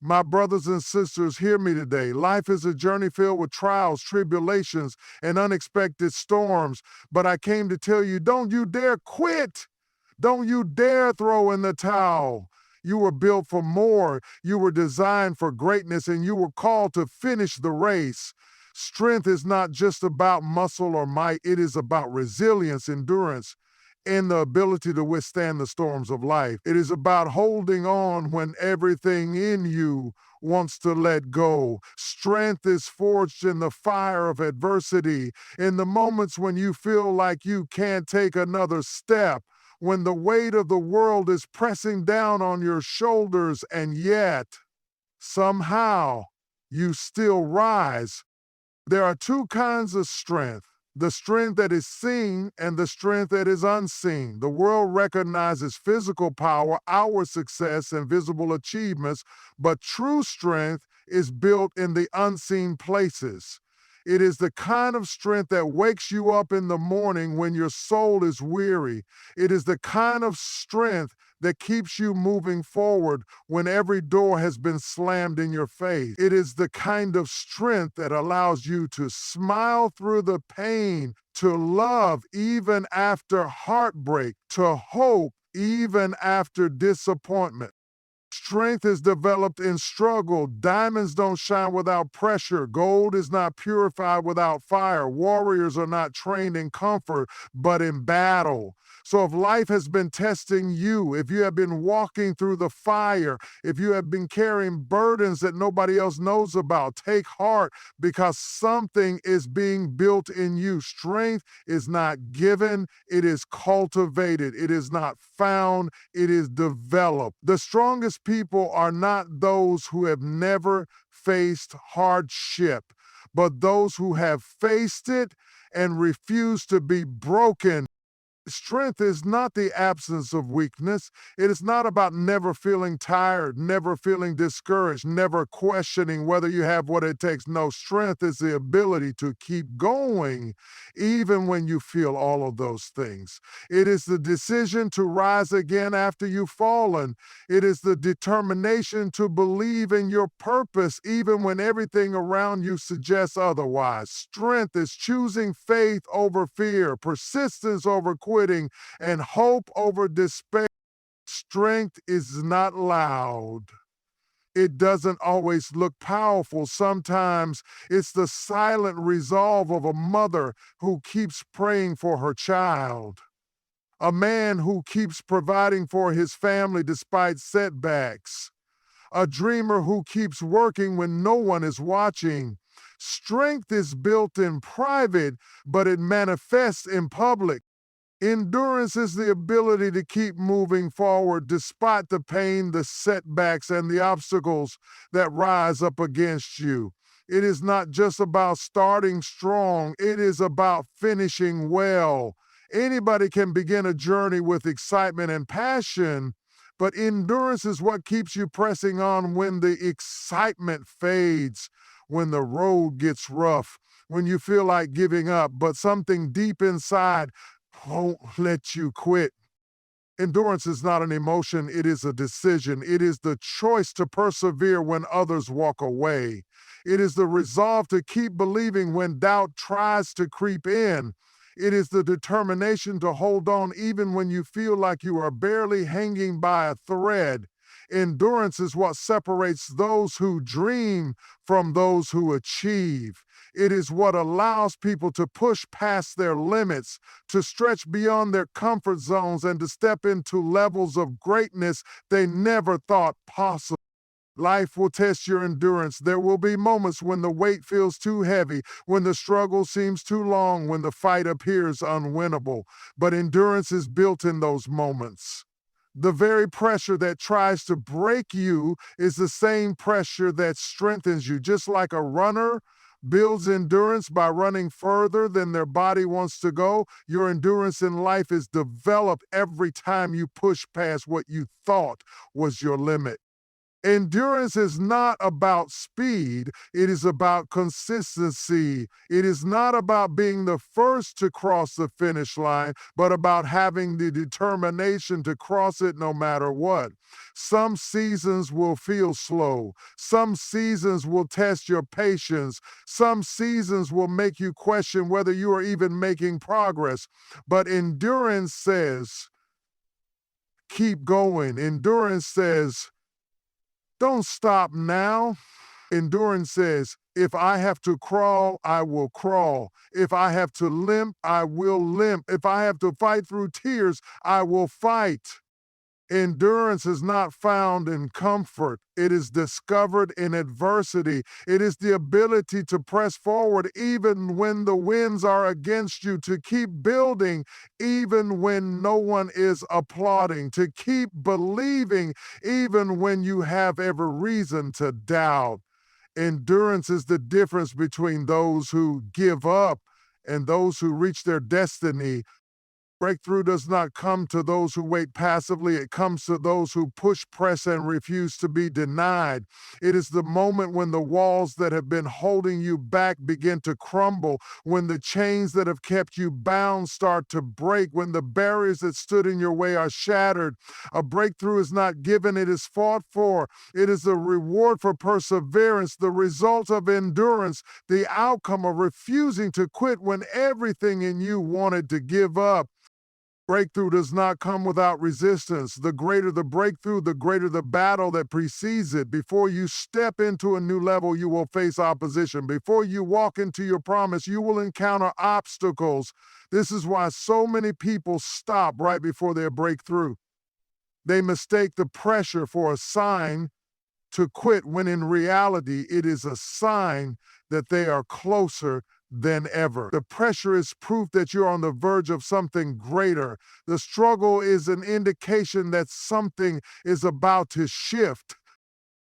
My brothers and sisters, hear me today. Life is a journey filled with trials, tribulations, and unexpected storms. But I came to tell you, don't you dare quit. Don't you dare throw in the towel. You were built for more. You were designed for greatness, and you were called to finish the race. Strength is not just about muscle or might, it is about resilience, endurance, and the ability to withstand the storms of life. It is about holding on when everything in you wants to let go. Strength is forged in the fire of adversity, in the moments when you feel like you can't take another step, when the weight of the world is pressing down on your shoulders, and yet, somehow, you still rise. There are two kinds of strength: the strength that is seen and the strength that is unseen. The world recognizes physical power, our success, and visible achievements, but true strength is built in the unseen places. It is the kind of strength that wakes you up in the morning when your soul is weary. It is the kind of strength that keeps you moving forward when every door has been slammed in your face. It is the kind of strength that allows you to smile through the pain, to love even after heartbreak, to hope even after disappointment. Strength is developed in struggle. Diamonds don't shine without pressure. Gold is not purified without fire. Warriors are not trained in comfort, but in battle. So if life has been testing you, if you have been walking through the fire, if you have been carrying burdens that nobody else knows about, take heart, because something is being built in you. Strength is not given, it is cultivated. It is not found, it is developed. The strongest people are not those who have never faced hardship, but those who have faced it and refuse to be broken. Strength is not the absence of weakness. It is not about never feeling tired, never feeling discouraged, never questioning whether you have what it takes. No, strength is the ability to keep going even when you feel all of those things. It is the decision to rise again after you've fallen. It is the determination to believe in your purpose even when everything around you suggests otherwise. Strength is choosing faith over fear, persistence over quitting, and hope over despair. Strength is not loud. It doesn't always look powerful. Sometimes it's the silent resolve of a mother who keeps praying for her child, a man who keeps providing for his family despite setbacks, a dreamer who keeps working when no one is watching. Strength is built in private, but it manifests in public. Endurance is the ability to keep moving forward despite the pain, the setbacks, and the obstacles that rise up against you. It is not just about starting strong, it is about finishing well. Anybody can begin a journey with excitement and passion, but endurance is what keeps you pressing on when the excitement fades, when the road gets rough, when you feel like giving up, but something deep inside won't let you quit. Endurance is not an emotion, it is a decision. It is the choice to persevere when others walk away. It is the resolve to keep believing when doubt tries to creep in. It is the determination to hold on even when you feel like you are barely hanging by a thread. Endurance is what separates those who dream from those who achieve. It is what allows people to push past their limits, to stretch beyond their comfort zones, and to step into levels of greatness they never thought possible. Life will test your endurance. There will be moments when the weight feels too heavy, when the struggle seems too long, when the fight appears unwinnable. But endurance is built in those moments. The very pressure that tries to break you is the same pressure that strengthens you. Just like a runner builds endurance by running further than their body wants to go, your endurance in life is developed every time you push past what you thought was your limit. Endurance is not about speed, it is about consistency. It is not about being the first to cross the finish line, but about having the determination to cross it no matter what. Some seasons will feel slow, some seasons will test your patience, some seasons will make you question whether you are even making progress. But endurance says, keep going. Endurance says, don't stop now. Endurance says, if I have to crawl, I will crawl. If I have to limp, I will limp. If I have to fight through tears, I will fight. Endurance is not found in comfort. It is discovered in adversity. It is the ability to press forward even when the winds are against you, to keep building even when no one is applauding, to keep believing even when you have every reason to doubt. Endurance is the difference between those who give up and those who reach their destiny. Breakthrough does not come to those who wait passively. It comes to those who push, press, and refuse to be denied. It is the moment when the walls that have been holding you back begin to crumble, when the chains that have kept you bound start to break, when the barriers that stood in your way are shattered. A breakthrough is not given, it is fought for. It is a reward for perseverance, the result of endurance, the outcome of refusing to quit when everything in you wanted to give up. Breakthrough does not come without resistance. The greater the breakthrough, the greater the battle that precedes it. Before you step into a new level, you will face opposition. Before you walk into your promise, you will encounter obstacles. This is why so many people stop right before their breakthrough. They mistake the pressure for a sign to quit, when in reality, it is a sign that they are closer than ever. The pressure is proof that you're on the verge of something greater. The struggle is an indication that something is about to shift.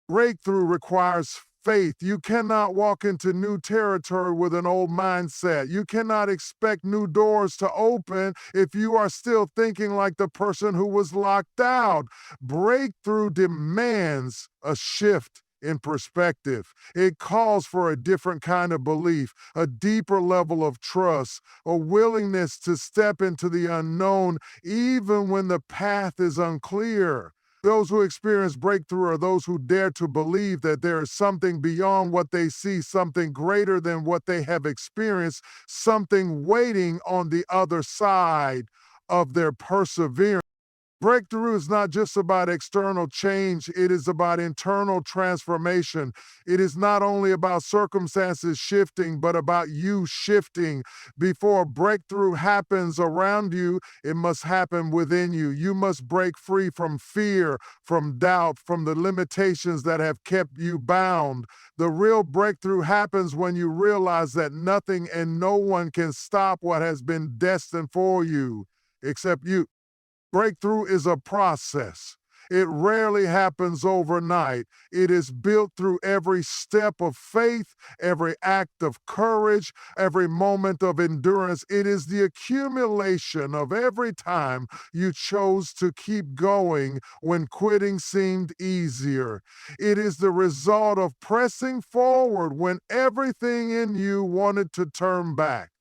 Breakthrough requires faith. You cannot walk into new territory with an old mindset. You cannot expect new doors to open if you are still thinking like the person who was locked out. Breakthrough demands a shift in perspective. It calls for a different kind of belief, a deeper level of trust, a willingness to step into the unknown even when the path is unclear. Those who experience breakthrough are those who dare to believe that there is something beyond what they see, something greater than what they have experienced, something waiting on the other side of their perseverance. Breakthrough is not just about external change, it is about internal transformation. It is not only about circumstances shifting, but about you shifting. Before a breakthrough happens around you, it must happen within you. You must break free from fear, from doubt, from the limitations that have kept you bound. The real breakthrough happens when you realize that nothing and no one can stop what has been destined for you, except you. Breakthrough is a process. It rarely happens overnight. It is built through every step of faith, every act of courage, every moment of endurance. It is the accumulation of every time you chose to keep going when quitting seemed easier. It is the result of pressing forward when everything in you wanted to turn back.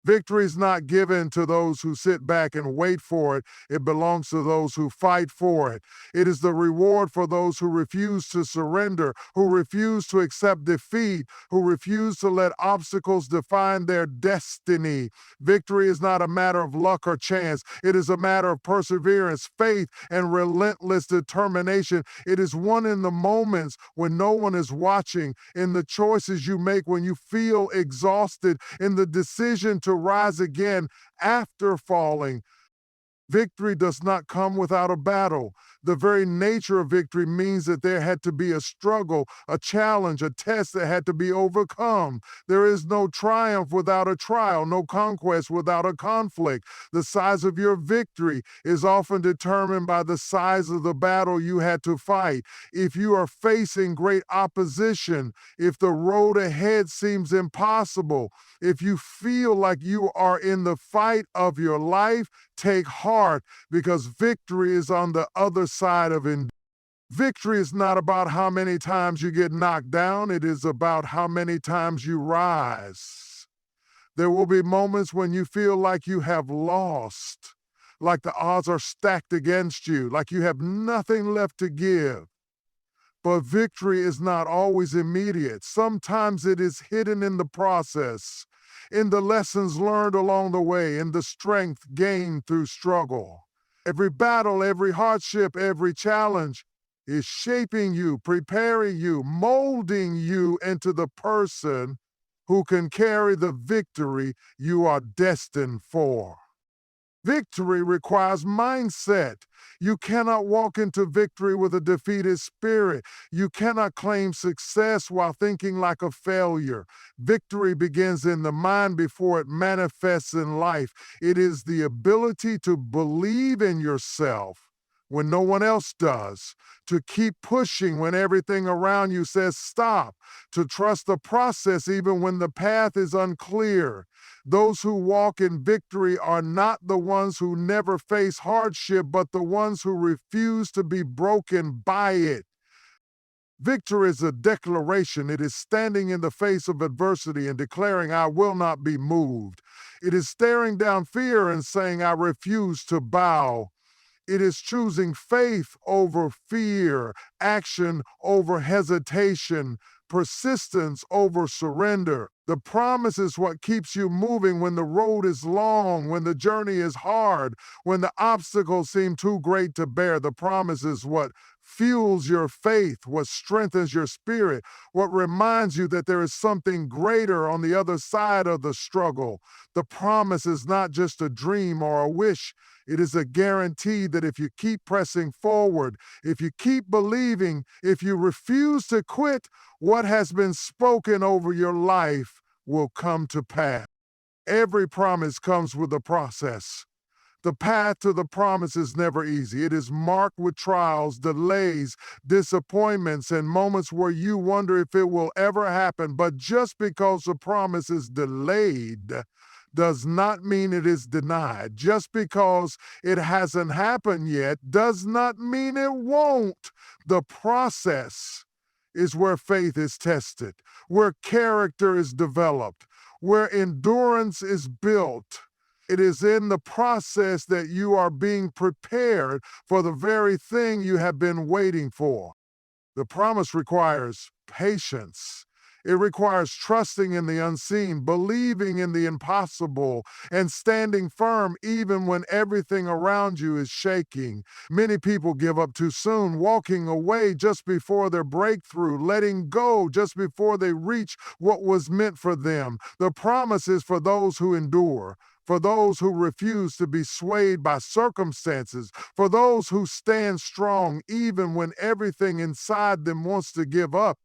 Victory is not given to those who sit back and wait for it. It belongs to those who fight for it. It is the reward for those who refuse to surrender, who refuse to accept defeat, who refuse to let obstacles define their destiny. Victory is not a matter of luck or chance. It is a matter of perseverance, faith, and relentless determination. It is won in the moments when no one is watching, in the choices you make when you feel exhausted, in the decision to rise again after falling. Victory does not come without a battle. The very nature of victory means that there had to be a struggle, a challenge, a test that had to be overcome. There is no triumph without a trial, no conquest without a conflict. The size of your victory is often determined by the size of the battle you had to fight. If you are facing great opposition, if the road ahead seems impossible, if you feel like you are in the fight of your life, take heart, because victory is on the other side of endurance. Victory is not about how many times you get knocked down, it is about how many times you rise. There will be moments when you feel like you have lost, like the odds are stacked against you, like you have nothing left to give. But victory is not always immediate. Sometimes it is hidden in the process, in the lessons learned along the way, in the strength gained through struggle. Every battle, every hardship, every challenge is shaping you, preparing you, molding you into the person who can carry the victory you are destined for. Victory requires mindset. You cannot walk into victory with a defeated spirit. You cannot claim success while thinking like a failure. Victory begins in the mind before it manifests in life. It is the ability to believe in yourself when no one else does, to keep pushing when everything around you says stop, to trust the process even when the path is unclear. Those who walk in victory are not the ones who never face hardship, but the ones who refuse to be broken by it. Victory is a declaration. It is standing in the face of adversity and declaring, I will not be moved. It is staring down fear and saying, I refuse to bow. It is choosing faith over fear, action over hesitation, persistence over surrender. The promise is what keeps you moving when the road is long, when the journey is hard, when the obstacles seem too great to bear. The promise is what fuels your faith, what strengthens your spirit, what reminds you that there is something greater on the other side of the struggle. The promise is not just a dream or a wish. It is a guarantee that if you keep pressing forward, if you keep believing, if you refuse to quit, what has been spoken over your life will come to pass. Every promise comes with a process. The path to the promise is never easy. It is marked with trials, delays, disappointments, and moments where you wonder if it will ever happen. But just because the promise is delayed does not mean it is denied. Just because it hasn't happened yet does not mean it won't. The process is where faith is tested, where character is developed, where endurance is built. It is in the process that you are being prepared for the very thing you have been waiting for. The promise requires patience. It requires trusting in the unseen, believing in the impossible, and standing firm even when everything around you is shaking. Many people give up too soon, walking away just before their breakthrough, letting go just before they reach what was meant for them. The promise is for those who endure, for those who refuse to be swayed by circumstances, for those who stand strong even when everything inside them wants to give up.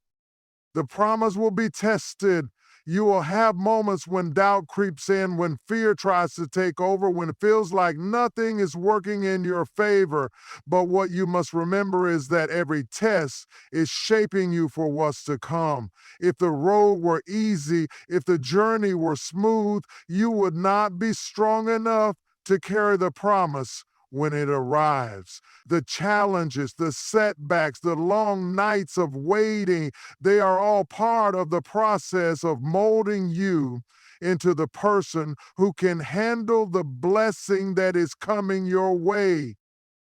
The promise will be tested. You will have moments when doubt creeps in, when fear tries to take over, when it feels like nothing is working in your favor. But what you must remember is that every test is shaping you for what's to come. If the road were easy, if the journey were smooth, you would not be strong enough to carry the promise when it arrives. The challenges, the setbacks, the long nights of waiting, they are all part of the process of molding you into the person who can handle the blessing that is coming your way.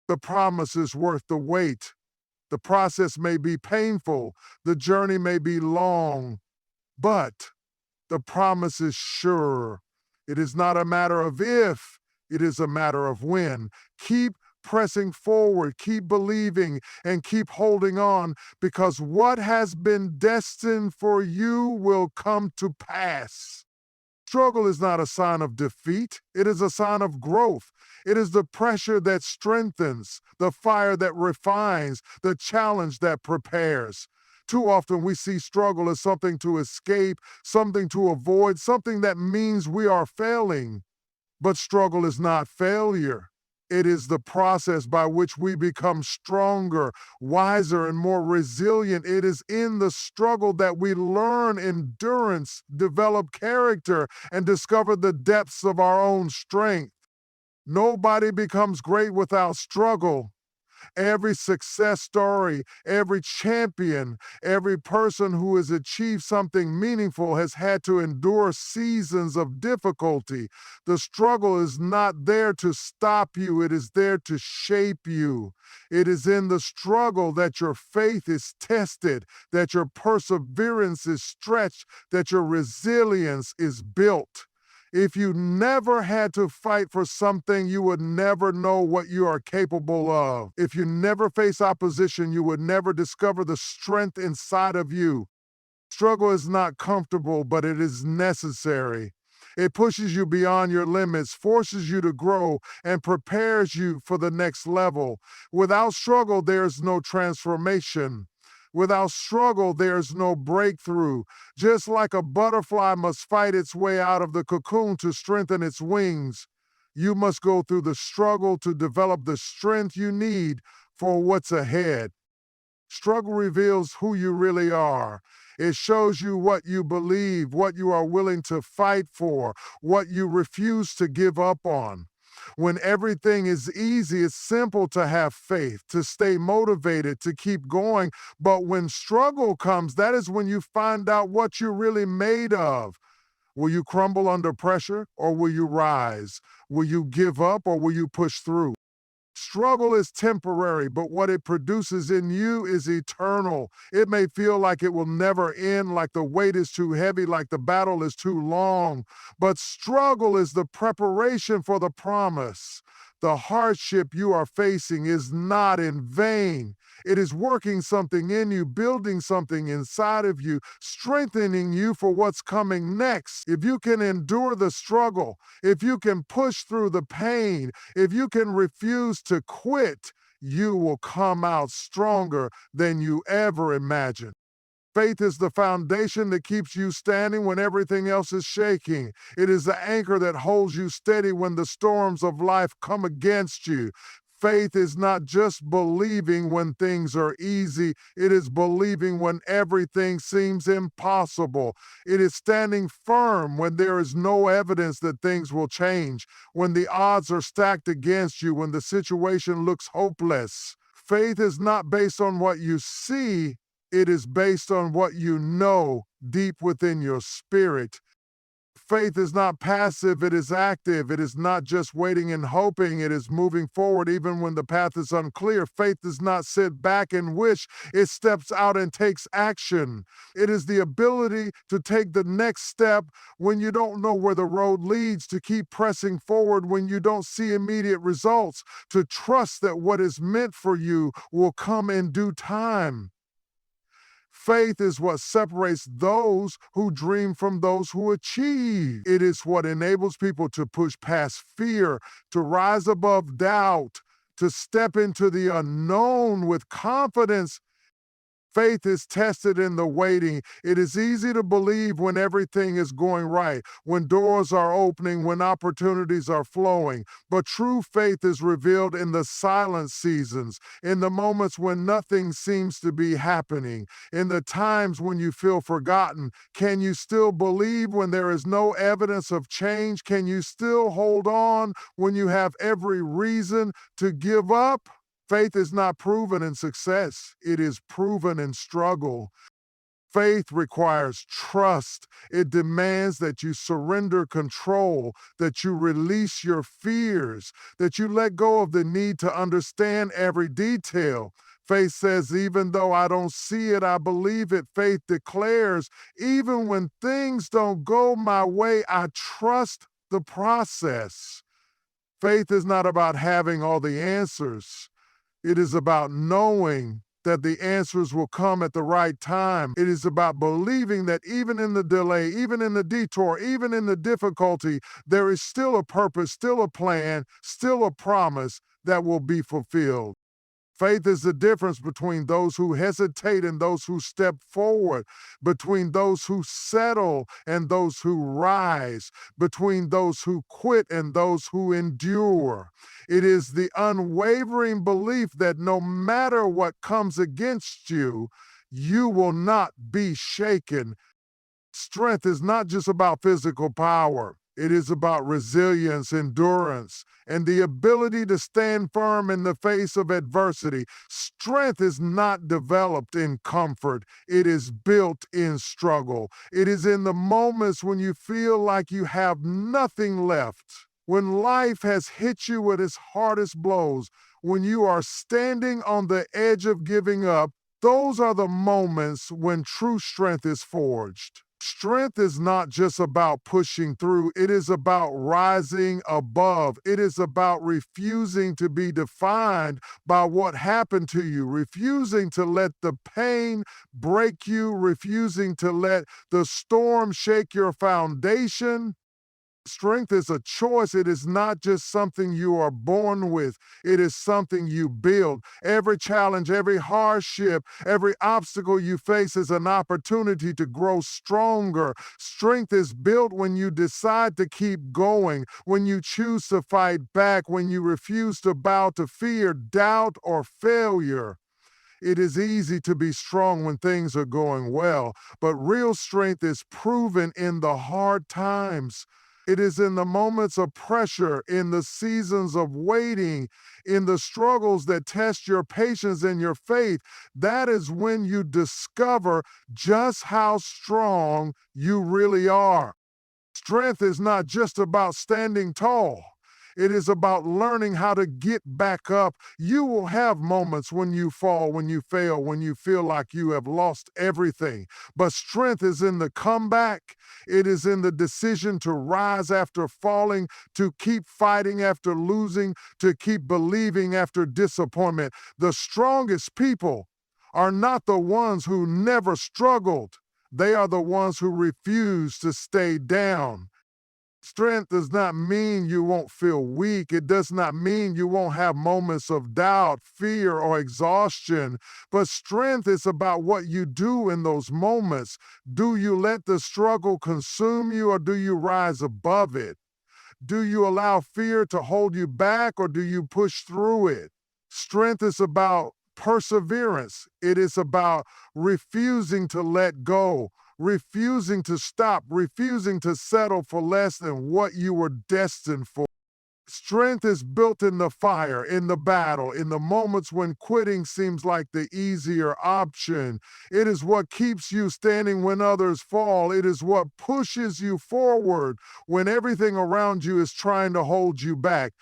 The promise is worth the wait. The process may be painful, the journey may be long, but the promise is sure. It is not a matter of if, it is a matter of when. Keep pressing forward, keep believing, and keep holding on, because what has been destined for you will come to pass. Struggle is not a sign of defeat, it is a sign of growth. It is the pressure that strengthens, the fire that refines, the challenge that prepares. Too often we see struggle as something to escape, something to avoid, something that means we are failing. But struggle is not failure. It is the process by which we become stronger, wiser, and more resilient. It is in the struggle that we learn endurance, develop character, and discover the depths of our own strength. Nobody becomes great without struggle. Every success story, every champion, every person who has achieved something meaningful has had to endure seasons of difficulty. The struggle is not there to stop you, it is there to shape you. It is in the struggle that your faith is tested, that your perseverance is stretched, that your resilience is built. If you never had to fight for something, you would never know what you are capable of. If you never face opposition, you would never discover the strength inside of you. Struggle is not comfortable, but it is necessary. It pushes you beyond your limits, forces you to grow, and prepares you for the next level. Without struggle, there's no transformation. Without struggle, there's no breakthrough. Just like a butterfly must fight its way out of the cocoon to strengthen its wings, you must go through the struggle to develop the strength you need for what's ahead. Struggle reveals who you really are. It shows you what you believe, what you are willing to fight for, what you refuse to give up on. When everything is easy, it's simple to have faith, to stay motivated, to keep going. But when struggle comes, that is when you find out what you're really made of. Will you crumble under pressure or will you rise? Will you give up or will you push through? Struggle is temporary, but what it produces in you is eternal. It may feel like it will never end, like the weight is too heavy, like the battle is too long. But struggle is the preparation for the promise. The hardship you are facing is not in vain. It is working something in you, building something inside of you, strengthening you for what's coming next. If you can endure the struggle, if you can push through the pain, if you can refuse to quit, you will come out stronger than you ever imagined. Faith is the foundation that keeps you standing when everything else is shaking. It is the anchor that holds you steady when the storms of life come against you. Faith is not just believing when things are easy, it is believing when everything seems impossible. It is standing firm when there is no evidence that things will change, when the odds are stacked against you, when the situation looks hopeless. Faith is not based on what you see, it is based on what you know deep within your spirit. Faith is not passive, it is active. It is not just waiting and hoping, it is moving forward even when the path is unclear. Faith does not sit back and wish, it steps out and takes action. It is the ability to take the next step when you don't know where the road leads, to keep pressing forward when you don't see immediate results, to trust that what is meant for you will come in due time. Faith is what separates those who dream from those who achieve. It is what enables people to push past fear, to rise above doubt, to step into the unknown with confidence. Faith is tested in the waiting. It is easy to believe when everything is going right, when doors are opening, when opportunities are flowing. But true faith is revealed in the silent seasons, in the moments when nothing seems to be happening, in the times when you feel forgotten. Can you still believe when there is no evidence of change? Can you still hold on when you have every reason to give up? Faith is not proven in success, it is proven in struggle. Faith requires trust. It demands that you surrender control, that you release your fears, that you let go of the need to understand every detail. Faith says, even though I don't see it, I believe it. Faith declares, even when things don't go my way, I trust the process. Faith is not about having all the answers. It is about knowing that the answers will come at the right time. It is about believing that even in the delay, even in the detour, even in the difficulty, there is still a purpose, still a plan, still a promise that will be fulfilled. Faith is the difference between those who hesitate and those who step forward, between those who settle and those who rise, between those who quit and those who endure. It is the unwavering belief that no matter what comes against you, you will not be shaken. Strength is not just about physical power. It is about resilience, endurance, and the ability to stand firm in the face of adversity. Strength is not developed in comfort, it is built in struggle. It is in the moments when you feel like you have nothing left. When life has hit you with its hardest blows, when you are standing on the edge of giving up, those are the moments when true strength is forged. Strength is not just about pushing through, it is about rising above. It is about refusing to be defined by what happened to you, refusing to let the pain break you, refusing to let the storm shake your foundation. Strength is a choice. It is not just something you are born with. It is something you build. Every challenge, every hardship, every obstacle you face is an opportunity to grow stronger. Strength is built when you decide to keep going, when you choose to fight back, when you refuse to bow to fear, doubt, or failure. It is easy to be strong when things are going well, but real strength is proven in the hard times. It is in the moments of pressure, in the seasons of waiting, in the struggles that test your patience and your faith. That is when you discover just how strong you really are. Strength is not just about standing tall. It is about learning how to get back up. You will have moments when you fall, when you fail, when you feel like you have lost everything. But strength is in the comeback. It is in the decision to rise after falling, to keep fighting after losing, to keep believing after disappointment. The strongest people are not the ones who never struggled. They are the ones who refuse to stay down. Strength does not mean you won't feel weak. It does not mean you won't have moments of doubt, fear, or exhaustion. But strength is about what you do in those moments. Do you let the struggle consume you, or do you rise above it? Do you allow fear to hold you back, or do you push through it? Strength is about perseverance. It is about refusing to let go, refusing to stop, refusing to settle for less than what you were destined for. Strength is built in the fire, in the battle, in the moments when quitting seems like the easier option. It is what keeps you standing when others fall. It is what pushes you forward when everything around you is trying to hold you back.